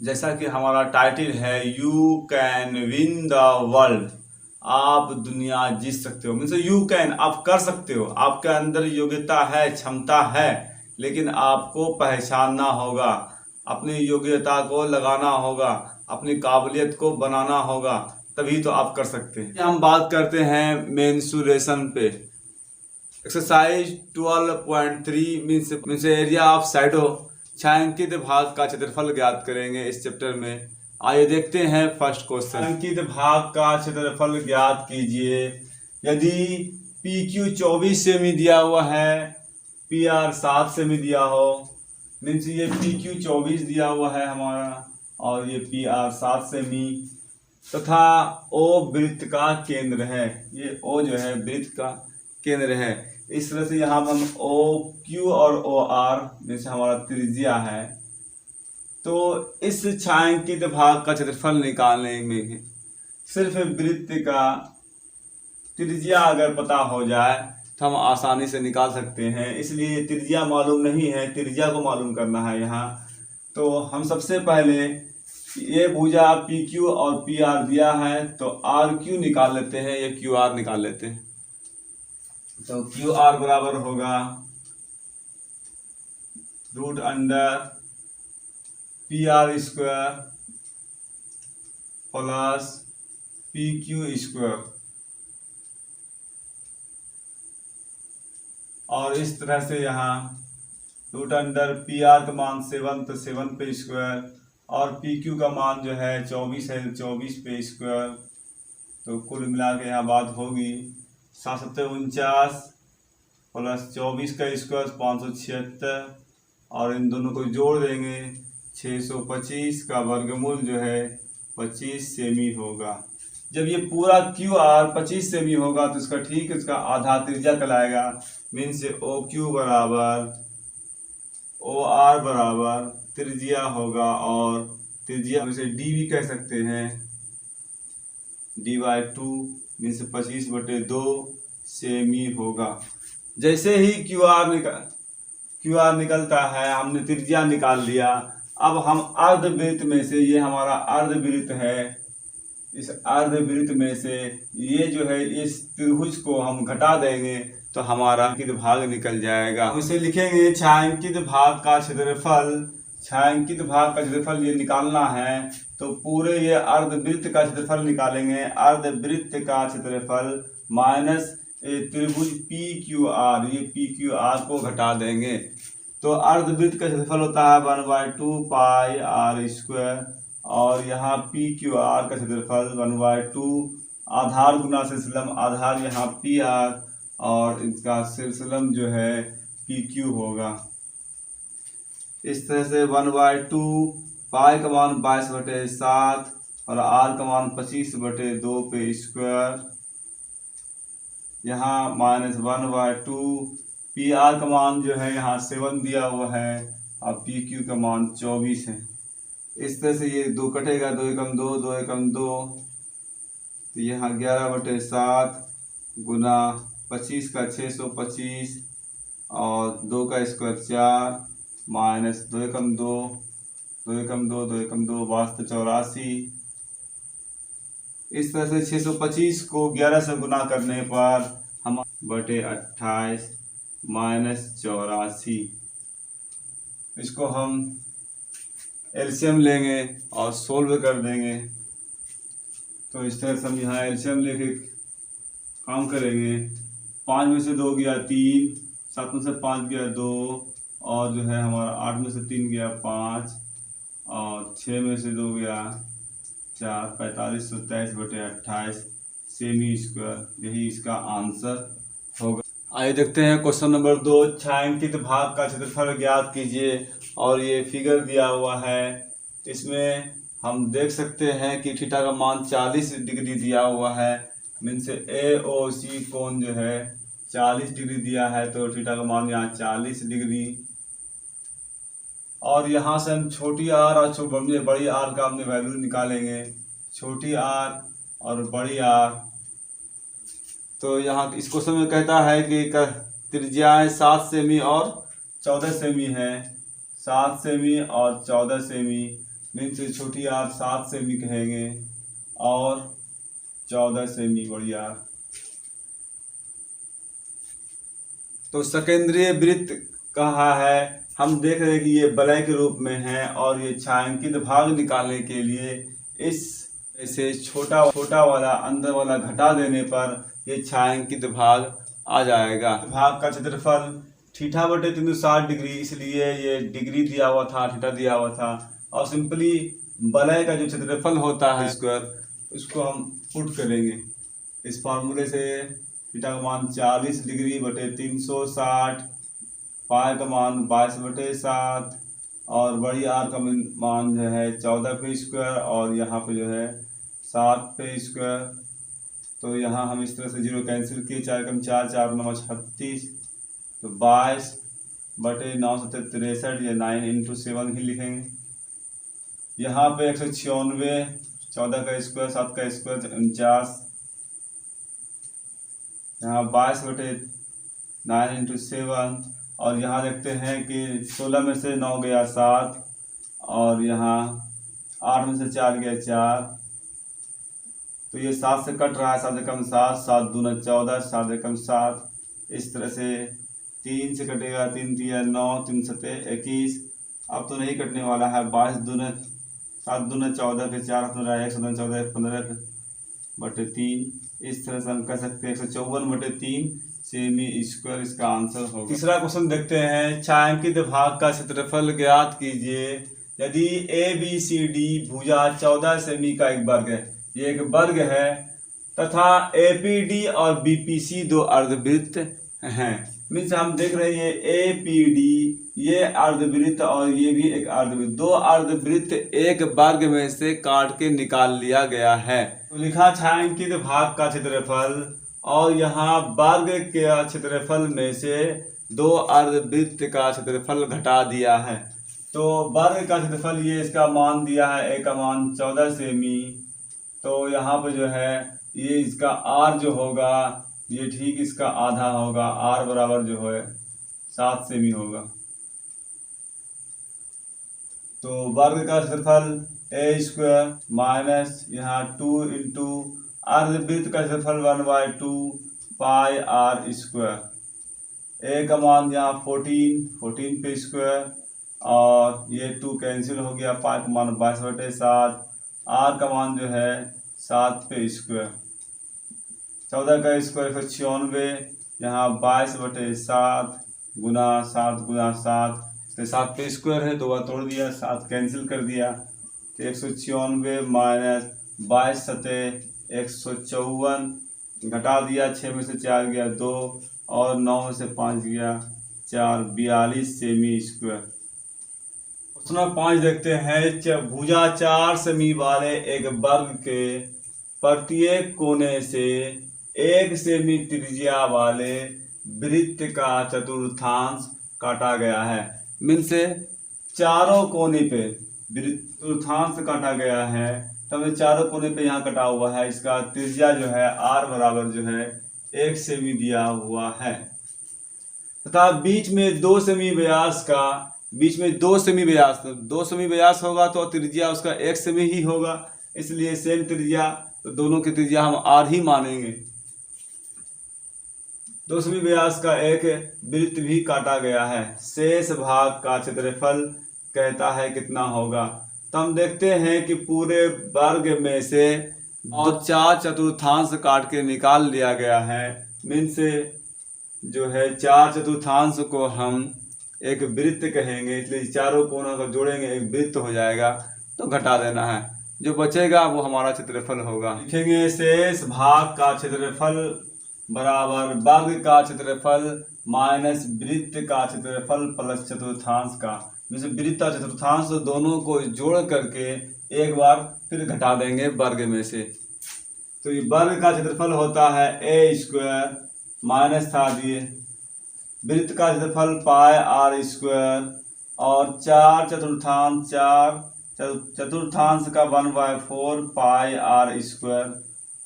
जैसा कि हमारा टाइटल है you can win the world, आप दुनिया जीत सकते हो। मीन्स यू कैन, आप कर सकते हो, आपके अंदर योग्यता है, क्षमता है, लेकिन आपको पहचानना होगा, अपनी योग्यता को लगाना होगा, अपनी काबिलियत को बनाना होगा, तभी तो आप कर सकते हैं। हम बात करते हैं मेंसुरेशन पे। Exercise 12.3 means area of shadow, छायांकित भाग का क्षेत्रफल ज्ञात करेंगे इस चैप्टर में। आइए देखते हैं फर्स्ट क्वेश्चन। छायांकित भाग का क्षेत्रफल ज्ञात कीजिए। यदि PQ 24 सेमी दिया हुआ है, PR 7 सेमी दिया हो, मीन्स ये PQ 24 दिया हुआ है हमारा और ये PR 7 सेमी, तथा O वृत्त का केंद्र है। ये O जो है वृत्त का केंद्र है। इस तरह से यहाँ हम OQ और OR जैसे हमारा त्रिज्या है, तो इस छायांकित भाग का क्षेत्रफल निकालने में सिर्फ वृत्त का त्रिज्या अगर पता हो जाए तो हम आसानी से निकाल सकते हैं। इसलिए त्रिज्या मालूम नहीं है, त्रिज्या को मालूम करना है यहाँ। तो हम सबसे पहले ये भुजा PQ और PR दिया है तो RQ निकाल लेते हैं, ये QR निकाल लेते हैं। तो QR बराबर होगा √PR square plus PQ square, और इस तरह से यहाँ √PR का मान 7 तो 7 पे स्क्वायर, और PQ का मान जो है 24 है, 24 पे स्क्वायर। तो कुल मिला के यहाँ बात होगी 749 प्लस 24 का स्क्वायर 576, और इन दोनों को जोड़ देंगे 625 का वर्गमूल जो है 25 सेमी होगा। जब ये पूरा QR 25 सेमी होगा तो इसका ठीक इसका आधा त्रिज्या कहलाएगा। मीन्स OQ बराबर OR बराबर त्रिज्या होगा, और त्रिज्या में से D भी कह सकते हैं, D/2 मीन्स 25/2 सेमी होगा। जैसे ही QR निकलता है, हमने त्रिज्या निकाल लिया। अब हम अर्धवृत्त में से, ये हमारा अर्धवृत्त है, इस अर्धवृत्त में से ये जो है इस त्रिभुज को हम घटा देंगे तो हमारा छायांकित भाग निकल जाएगा। हम इसे लिखेंगे छायांकित भाग का क्षेत्रफल। छायांकित भाग का क्षेत्रफल ये निकालना है तो पूरे ये अर्धवृत्त का क्षेत्रफल निकालेंगे। अर्धवृत्त का क्षेत्रफल माइनस त्रिभुज PQR, ये PQR को घटा देंगे तो अर्धवृत्त का क्षेत्रफल होता है 1/2 पाई R स्क्वायर, और यहाँ PQR का क्षेत्रफल 1/2 आधार गुना सिलसिलम, आधार यहाँ PR और इसका सिलसिलम जो है PQ होगा। इस तरह से 1/2 पाई का मान 22/7 और R का मान 25/2 पे स्क्वायर, यहाँ -1/2 PR का मान जो है यहाँ 7 दिया हुआ है और PQ का मान 24 है। इस तरह से ये 2 कटेगा, 2 एकम 2, 2 एकम 2, तो यहाँ 11/7 गुना 25 का 625 और 2 का स्क्वायर 4 माइनस 2 एकम 2, 2 एकम 2, 2 एकम 2 वास्तव 84। इस तरह से 625 को 11 से गुना करने पर हम /28 माइनस 84, इसको हम एलसीएम लेंगे और सोल्व कर देंगे। तो इस तरह से हम यहाँ एलसीएम लेके काम करेंगे। 5 में से 2 गया 3, 7 में से 5 गया 2, और जो है हमारा 8 में से 3 गया 5, और 6 में से 2 गया 4, 45 27/28 सेमी स्क्वायर, यही इसका आंसर होगा। आइए देखते हैं क्वेश्चन नंबर 2। छायांकित भाग का क्षेत्रफल ज्ञात कीजिए, और ये फिगर दिया हुआ है। इसमें हम देख सकते हैं कि थीटा का मान 40 डिग्री दिया हुआ है। मीन्स AOC कोण जो है 40 डिग्री दिया है, तो थीटा का मान यहाँ 40 डिग्री। और यहाँ से हम छोटी R और बड़ी R का हमने वैल्यू निकालेंगे, छोटी R और बड़ी R। तो यहाँ इस क्वेश्चन में कहता है कि त्रिज्याएं 7 सेमी और 14 सेमी है, 7 सेमी और 14 सेमी। मीन्स छोटी आर 7 सेमी कहेंगे और 14 सेमी बड़ी आर। तो सेकेंडरी वृत्त कहा है, हम देख रहे हैं कि ये वलय के रूप में है और ये छायांकित भाग निकालने के लिए इस से छोटा वाला अंदर वाला घटा देने पर ये छायांकित भाग आ जाएगा। भाग का क्षेत्रफल थीटा बटे 360 डिग्री, इसलिए ये डिग्री दिया हुआ था, थीटा दिया हुआ था। और सिंपली वलय का जो क्षेत्रफल होता है स्क्वायर, उसको हम पुट करेंगे इस फार्मूले से। थीटा का मान 40 डिग्री बटे 360, पाई का मान 22 बटे 7 और बड़ी आर का मान जो है 14 पे स्क्वायर और यहाँ पे जो है 7 पे स्क्वायर। तो यहाँ हम इस तरह से जीरो कैंसिल किए, 4 कम 4, 4 9 36, तो 22 बटे 9 7 63 या 9 इंटू 7 ही लिखेंगे। यहाँ पे 196, 14 का स्क्वायर 7 का स्क्वायर 49, यहाँ 22 बटे 9 इंटू 7 और यहाँ देखते हैं कि 16 में से 9 गया 7 और यहाँ 8 में से 4 गया 4, तो ये 7 से कट रहा है, 7 एकम 7, 7 दूना 14, 7 एकम 7, इस तरह से 3 से कटेगा, 3 तिया 9, 3 सते 21, अब तो नहीं कटने वाला है, 22 दूना 7 दूना 14 फिर 4 अपना रहा है 1 14 15 बटे 3, इस तरह से हम कह सकते हैं 154 बटे 3 सेमी स्क्वायर इसका आंसर होगा। तीसरा क्वेश्चन देखते हैं, छायांकित भाग का क्षेत्रफल ज्ञात कीजिए यदि ABCD भुजा 14 सेमी का एक वर्ग है, ये एक वर्ग है तथा APD और BPC दो अर्धवृत्त हैं। मीन्स हम देख रहे हैं ये APD ये अर्धवृत्त और ये भी एक अर्धवृत्त, दो अर्धवृत्त एक वर्ग में से काट के निकाल लिया गया है। तो लिखा छायांकित भाग का क्षेत्रफल और यहाँ वर्ग के क्षेत्रफल में से दो अर्धवृत्त का क्षेत्रफल घटा दिया है। तो वर्ग का क्षेत्रफल ये इसका मान दिया है, ए का मान 14 सेमी, तो यहाँ पे जो है ये इसका आर जो होगा ये ठीक इसका आधा होगा, आर बराबर जो है 7 सेमी होगा। तो वर्ग का क्षेत्रफल ए स्क्वायर माइनस यहाँ 2 इंटू अर्धवृत्त का क्षेत्रफल 1/2 पाई आर स्क्वायर। ए का मान यहाँ 14 पे स्क्वायर और ये 2 कैंसिल हो गया, पाई का मान 22 बटे 7, आर का मान जो है 7 पे स्क्वायर। 14 का स्क्वायर 196, यहाँ 22 बटे 7 गुना 7 गुना 7, 7 पे स्क्वायर है, 2 बार तोड़ दिया, 7 कैंसिल कर दिया, तो 196 माइनस 22 सते 154 घटा दिया, 6 में से 4 गया 2 और 9 में से 5 गया 4, 42 सेमी स्क्वायर। क्वेश्चन 5 देखते हैं, भुजा 4 सेमी वाले एक वर्ग के प्रत्येक कोने से 1 सेमी त्रिज्या वाले वृत्त का चतुर्थांश काटा गया है। मीन्स चारों कोने पे चतुर्थांश काटा गया है, तब चारों कोने पे यहाँ कटा हुआ है, इसका त्रिज्या जो है आर बराबर जो है 1 सेमी दिया हुआ है तथा बीच में 2 सेमी व्यास का, बीच में 2 सेमी व्यास, तो 2 सेमी व्यास होगा तो त्रिज्या उसका 1 सेमी ही होगा, इसलिए सेम त्रिज्या, तो दोनों की त्रिज्या हम आर ही मानेंगे। 2 सेमी व्यास का एक वृत्त भी काटा गया है, शेष भाग का क्षेत्रफल कहता है कितना होगा। तो हम देखते हैं कि पूरे वर्ग में से और 4 चतुर्थांश काट के निकाल लिया गया है। मीन्स जो है 4 चतुर्थांश को हम एक वृत्त कहेंगे, इसलिए चारों कोनों को जोड़ेंगे एक वृत्त हो जाएगा, तो घटा देना है, जो बचेगा वो हमारा क्षेत्रफल होगा। लिखेंगे शेष भाग का क्षेत्रफल बराबर वर्ग का क्षेत्रफल माइनस वृत्त का क्षेत्रफल प्लस चतुर्थांश का। जैसे वृत्त और चतुर्थांश दोनों को जोड़ करके एक बार फिर घटा देंगे वर्ग में से। तो ये वर्ग का क्षेत्रफल होता है ए स्क्वायर माइनस था दिए वृत्त का क्षेत्रफल पाई आर स्क्वायर और 4 चतुर्थांश 4 चतुर्थांश का 1/4 पाई आर स्क्वायर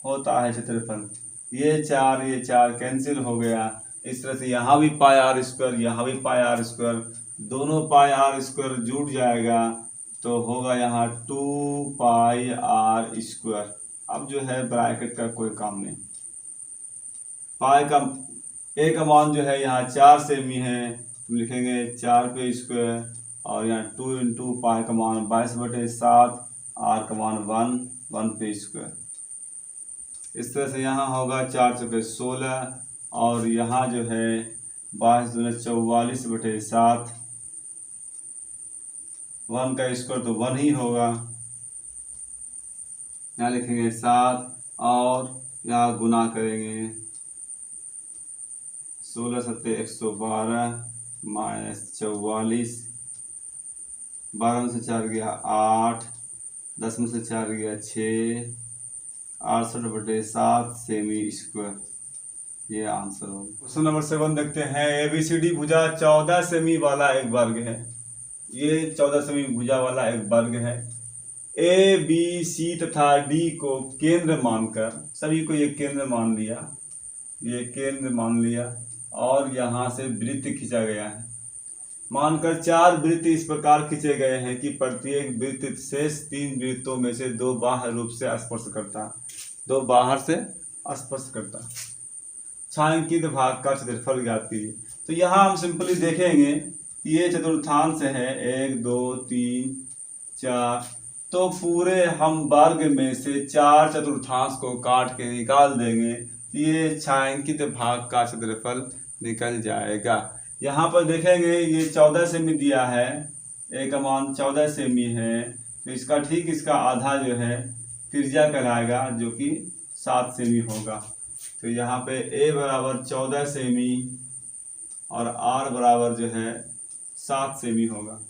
होता है क्षेत्रफल। ये 4 कैंसिल हो गया, इस तरह से यहाँ भी पाई आर स्क्वायर, यहाँ भी पाई आर स्क्वायर, दोनों पाई आर स्क्वायर जुड़ जाएगा तो होगा यहाँ 2πr²। अब जो है ब्रैकेट का कोई काम नहीं। पाई का ए का मान जो है यहाँ 4 सेमी है, तो लिखेंगे 4p², और यहाँ 2 इंटू पाई का मान 22/7, आर का मान 1p²। इस तरह से यहाँ होगा 4 चौके 16, और यहाँ जो है 22 दूनी 44/7, 1 का स्क्वायर तो 1 ही होगा। यहाँ लिखेंगे 7, और यहाँ गुना करेंगे 16 सत्ते 112 माइनस 44, 12 में से 4 गया 8, 10 में से 4 गया 6, 68/7 सेमी²। ये आंसर होगा। क्वेश्चन नंबर 7 देखते हैं। ABCD भुजा 14 सेमी वाला एक वर्ग है। ये 14 सेमी भुजा वाला एक वर्ग है। A, B, C तथा D को केंद्र मानकर, सभी को ये केंद्र मान लिया, ये केंद्र मान लिया, और यहाँ से वृत्त खींचा गया है। मानकर 4 वृत्त इस प्रकार खींचे गए हैं कि प्रत्येक वृत्त शेष 3 वृत्तों में से 2 बाह्य रूप से स्पर्श करता, 2 बाहर से स्पर्श करता। छायांकित भाग का क्षेत्रफल ज्ञात कीजिए। तो यहाँ हम सिंपली देखेंगे कि ये चतुर्थांश है 1 2 3 4, तो पूरे हम वर्ग में से 4 चतुर्थांश को काट के निकाल देंगे, ये छायांकित भाग का क्षेत्रफल निकल जाएगा। यहाँ पर देखेंगे ये 14 सेमी दिया है, ए का मान 14 सेमी है, तो इसका ठीक इसका आधा जो है त्रिज्या कहलाएगा, जो कि 7 सेमी होगा। तो यहाँ पे ए बराबर 14 सेमी और आर बराबर जो है 7 सेमी होगा।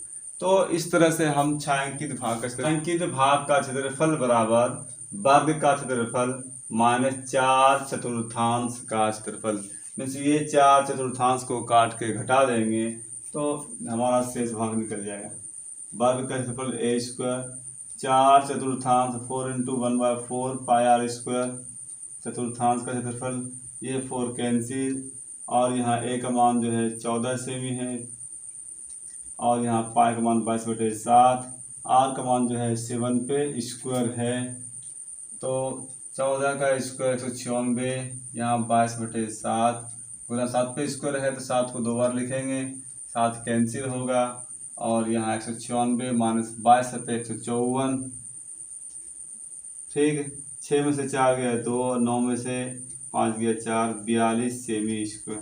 तो इस तरह से हम छायांकित भाग का क्षेत्रफल बराबर वर्ग का क्षेत्रफल माइनस 4 चतुर्थांश का क्षेत्रफल, मीन्स ये 4 चतुर्थांश को काट के घटा देंगे तो हमारा शेष भाग निकल जाएगा। वर्ग का क्षेत्रफल a², 4 चतुर्थांश 4 इंटू 1/4 πr², चतुर्थांश का क्षेत्रफल, ये 4 कैंसिल, और यहाँ ए का मान जो है 14 सेमी है, और यहाँ पाई का मान 22/7, आर का मान जो है 7p² है, तो 14 का स्क्वायर 196, यहाँ 22/7 गुना 7p² है, तो 7 को 2 बार लिखेंगे, 7 कैंसिल होगा, और यहाँ 196 माइनस 22/154, ठीक। 6 में से 4 गया 2, 9 में से 5 गया 4, 42 सेमी²।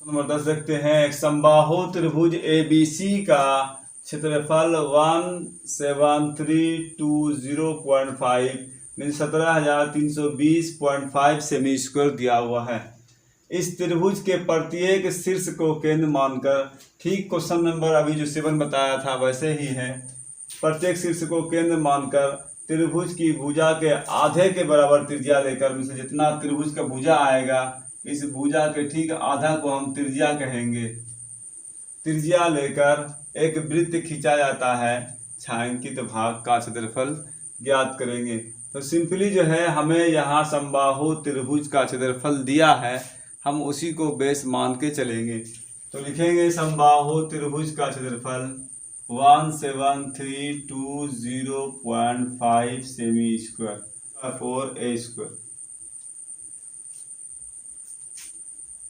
नंबर 10 देखते हैं। एक समबाहु त्रिभुज ABC का क्षेत्रफल 17320.5 मीन 17,320.5 सेमी² दिया हुआ है। इस त्रिभुज के प्रत्येक शीर्ष को केंद्र मानकर, ठीक क्वेश्चन नंबर अभी जो 7 बताया था वैसे ही है, प्रत्येक शीर्ष को केंद्र मानकर त्रिभुज की भुजा के आधे के बराबर त्रिज्या लेकर, में से जितना त्रिभुज का भुजा आएगा इस भुजा के ठीक आधा को हम त्रिज्या कहेंगे, त्रिज्या लेकर एक वृत्त खींचा जाता है। छायांकित भाग का क्षेत्रफल ज्ञात करेंगे। तो सिंपली जो है हमें यहाँ समबाहु त्रिभुज का क्षेत्रफल दिया है, हम उसी को बेस मान के चलेंगे। तो लिखेंगे समबाहु त्रिभुज का क्षेत्रफल 17320.5 सेमी² 4a²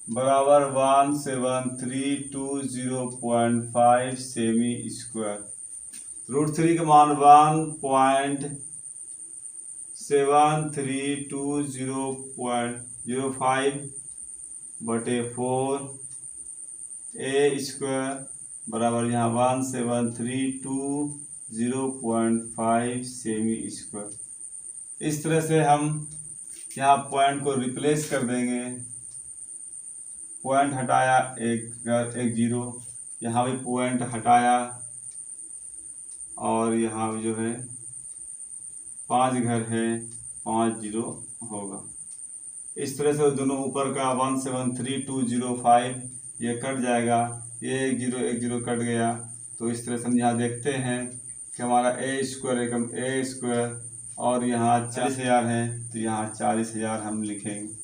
बराबर 17320.5 सेमी²। √3 का मान 1.7320.05/4 a² बराबर यहाँ 17320.5 सेमी²। इस तरह से हम यहाँ पॉइंट को रिप्लेस कर देंगे। पॉइंट हटाया, एक जीरो, यहाँ भी पॉइंट हटाया, और यहाँ भी जो है 5 घर है, 5 जीरो होगा। इस तरह से दोनों ऊपर का 17320.5 ये कट जाएगा, ये एक जीरो कट गया। तो इस तरह से हम यहाँ देखते हैं कि हमारा a² और यहाँ 40,000 है, तो यहाँ 40,000 हम लिखेंगे।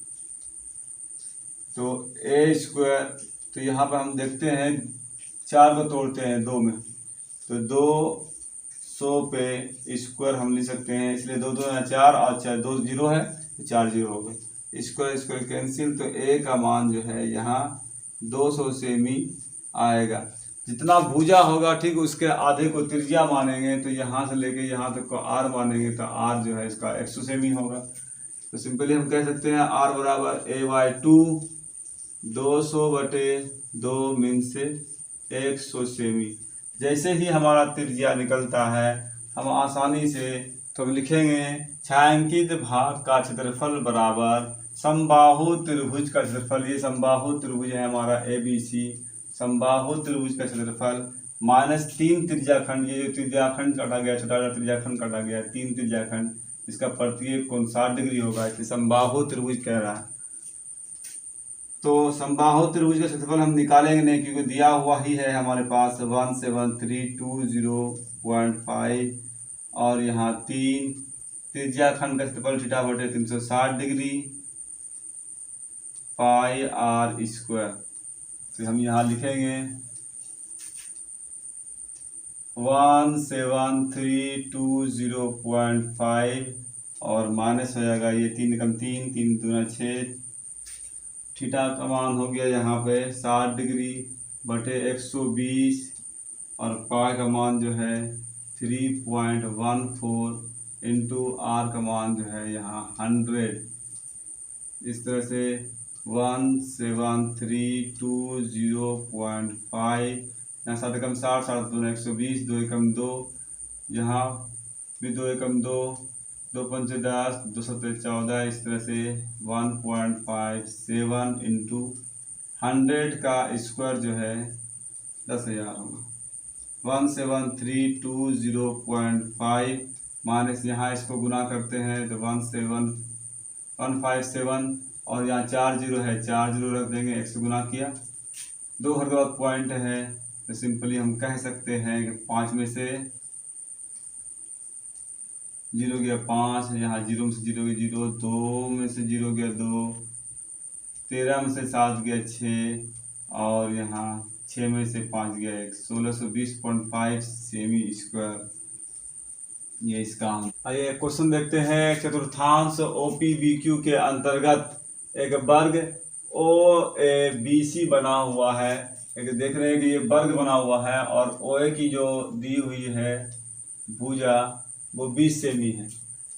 तो a², तो यहाँ पर हम देखते हैं 4 को तोड़ते हैं 2 में, तो 2 100 पे स्क्वायर हम लिख सकते हैं, इसलिए 2 2 4 और 4 2 0 है तो 4 0 हो गए, स्क्वायर स्क्वायर कैंसिल, तो ए का मान जो है यहाँ 200 सेमी आएगा। जितना भुजा होगा ठीक उसके आधे को त्रिज्या मानेंगे, तो यहाँ से लेके यहाँ तक को आर मानेंगे, तो आर जो है इसका 100 सेमी होगा। तो सिंपली हम कह सकते हैं आर बराबर A/2 200/2 मीन से 100 सेमी। जैसे ही हमारा त्रिज्या निकलता है हम आसानी से तो हम लिखेंगे छायांकित भाग का क्षेत्रफल बराबर समबाहु त्रिभुज का क्षेत्रफल, ये समबाहु त्रिभुज है हमारा ABC, समबाहु त्रिभुज का क्षेत्रफल माइनस 3 त्रिज्याखंड, ये जो त्रिज्याखंड काटा गया, छोटा त्रिज्याखंड काटा गया, 3 त्रिज्याखंड, इसका प्रत्येक कोण 60 डिग्री होगा, इसलिए समबाहु त्रिभुज कह रहा है। तो समबाहु त्रिभुज का क्षेत्रफल हम निकालेंगे नहीं क्योंकि दिया हुआ ही है हमारे पास 17320.5 और यहाँ 3 त्रिज्याखंड का क्षेत्रफल θ/360 डिग्री पाई आर स्क्वायर। तो हम यहाँ लिखेंगे 17320.5 और माइनस हो जाएगा ये 3 कम 3 3 दूना 6, थीटा का मान हो गया यहाँ पे 60 डिग्री बटे 120 और पाई का मान जो है 3.14 इंटू आर का मान जो है यहाँ 100। इस तरह से 17320.5, यहाँ 7 कम 60 60 दूना 120, 2 एकम 2, यहाँ भी 2 एकम 2, 2 पंचे 10, 2 सत्ते 14, इस तरह से 1.57 इंटू 100 का स्क्वायर जो है 10,000 होगा। 17320.5 माइनस यहाँ इसको गुना करते हैं तो 157 और यहाँ 4 0 है, 4 0 रख देंगे, 1 से गुना किया, 2 हर के बाद पॉइंट है, तो सिंपली हम कह सकते हैं कि 5 में से 0 गया 5, यहाँ 0 में से 0 गया 0, 2 में से 0 गया 2, 13 में से 7 गया 6 और यहाँ 6 में से 5 गया 1, 1620.5 सेमी स्क्वायर, ये इसका। आइए क्वेश्चन देखते हैं। चतुर्थांश OPBQ के अंतर्गत एक वर्ग OABC बना हुआ है, एक देख रहे हैं कि ये वर्ग बना हुआ है और OA की जो दी हुई है भुजा वो 20 सेमी है।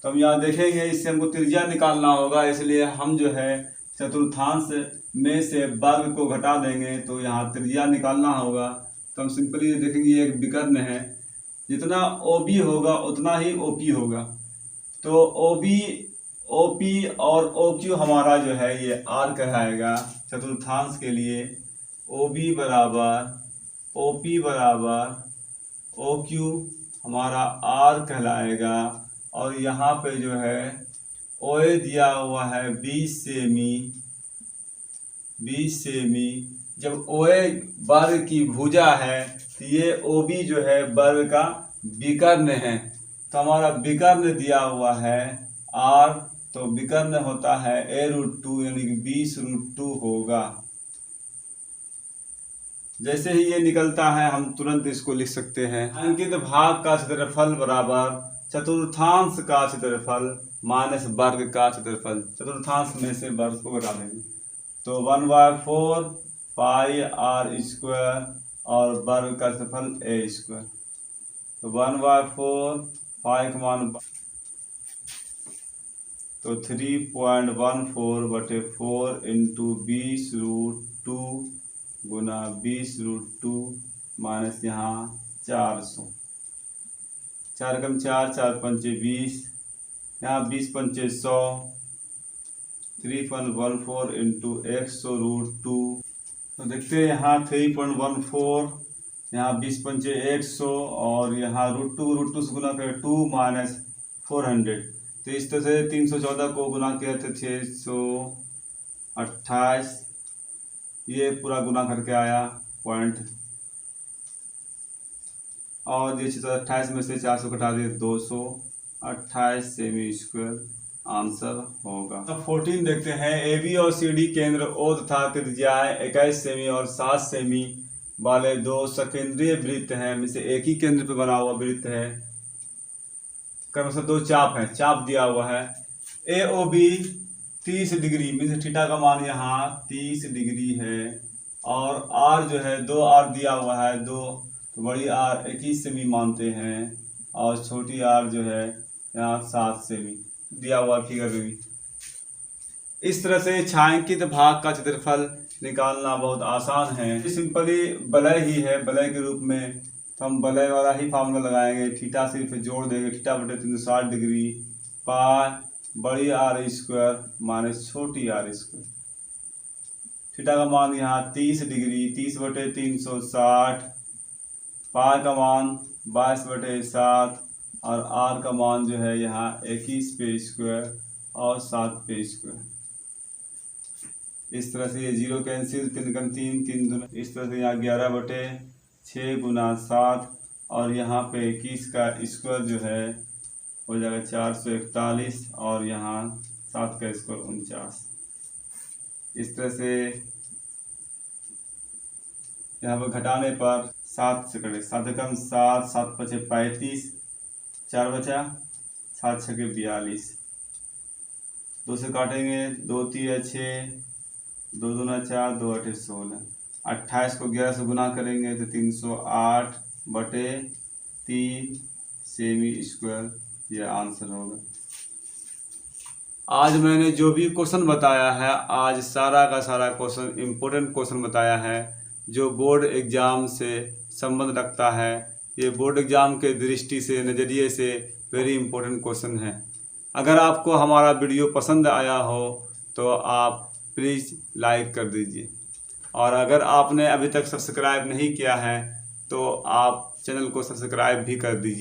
तो हम यहाँ देखेंगे इससे हमको त्रिज्या निकालना होगा, इसलिए हम जो है चतुर्थांश में से वर्ग को घटा देंगे, तो यहाँ त्रिज्या निकालना होगा। तो हम सिंपली देखेंगे ये एक विकर्ण है, जितना OB होगा उतना ही OP होगा, तो OP और OQ हमारा जो है ये R कहलाएगा चतुर्थांश के लिए। OP बराबर OQ हमारा R कहलाएगा और यहाँ पे जो है OA दिया हुआ है 20 सेमी। जब OA वर्ग की भुजा है तो ये OB जो है वर्ग का विकर्ण है, तो हमारा विकर्ण दिया हुआ है R, तो विकर्ण होता है A√2 यानी कि 20√2 होगा। जैसे ही ये निकलता है हम तुरंत इसको लिख सकते हैं, अंकित भाग का क्षेत्रफल बराबर चतुर्थांश का क्षेत्रफल माइनस वर्ग का क्षेत्रफल। चतुर्थांश में से वर्ग को घटा देंगे तो 1/4 पाई आर स्क्वायर और वर्ग का क्षेत्रफल A स्क्वायर। तो 1/4 पाई का मान तो 3.14/4 इंटू 20√2 गुना 20√2 माइनस यहाँ 400, 4 कम 4 4 पंचे 20, यहाँ 20 पंचे 100, 3.14 इंटू 100√2। तो देखते हैं यहाँ 3.14, यहाँ 20 पंचे 100 और यहाँ √2 से गुना करें 2 माइनस 400, तो इस तरह से 314 को गुना किया तो 628, ये पूरा गुना करके आया पॉइंट, और ये 628 में से 400 घटा दिए 228 सेमी स्क्वायर आंसर होगा। अब 14 देखते हैं। AB और CD केंद्र O तथा त्रिज्याएं 21 सेमी और 7 सेमी वाले दो सकेंद्रीय वृत्त हैं, में से एक ही केंद्र पे बना हुआ वृत्त है। कर्म से 2 चाप है, चाप दिया हुआ है A O B 30 degree, means theta का मान यहाँ 30 डिग्री है। और आर जो है 2 आर दिया हुआ है, 2 तो बड़ी आर 21 सेमी मानते हैं और छोटी आर जो है यहाँ 7 सेमी दिया हुआ फिगर में भी। इस तरह से छायांकित भाग का क्षेत्रफल निकालना बहुत आसान है। सिंपली वलय ही है, वलय के रूप में तो हम वलय वाला ही फार्मूला लगाएंगे। थीटा सिर्फ जोड़ देंगे, थीटा बटे 360 डिग्री पाई बड़ी आर स्क्वायर माइनस छोटी आर स्क्वायर। थीटा का मान यहाँ 30 डिग्री, 30 बटे 360, पाई का मान 22 बटे 7 और आर का मान जो है यहाँ 21 पे स्क्वायर और 7 पे स्क्वायर। इस तरह से ये 0 कैंसिल, 3 कम 3, 3 दूना, इस तरह से यहाँ 11 बटे 6 गुना 7 और यहाँ पे 21 का स्क्वायर जो है हो जाएगा 441 और यहाँ 7 का स्क्वायर 49। इस तरह से यहाँ पर घटाने पर 7 से कटे, 7 कम 7, 7 पचे 35, 4 बचा, 7 छके 42, 2 से काटेंगे, 2 3 6, 2 दूना 4, 2 8 16, 28 को 11 से गुना करेंगे तो 308 बटे 3 सेमी स्क्वायर, यह आंसर होगा। आज मैंने जो भी क्वेश्चन बताया है, आज सारा का सारा क्वेश्चन इम्पोर्टेंट क्वेश्चन बताया है जो बोर्ड एग्ज़ाम से संबंध रखता है। ये बोर्ड एग्ज़ाम के दृष्टि से, नज़रिए से वेरी इम्पोर्टेंट क्वेश्चन है। अगर आपको हमारा वीडियो पसंद आया हो तो आप प्लीज़ लाइक कर दीजिए और अगर आपने अभी तक सब्सक्राइब नहीं किया है तो आप चैनल को सब्सक्राइब भी कर दीजिए।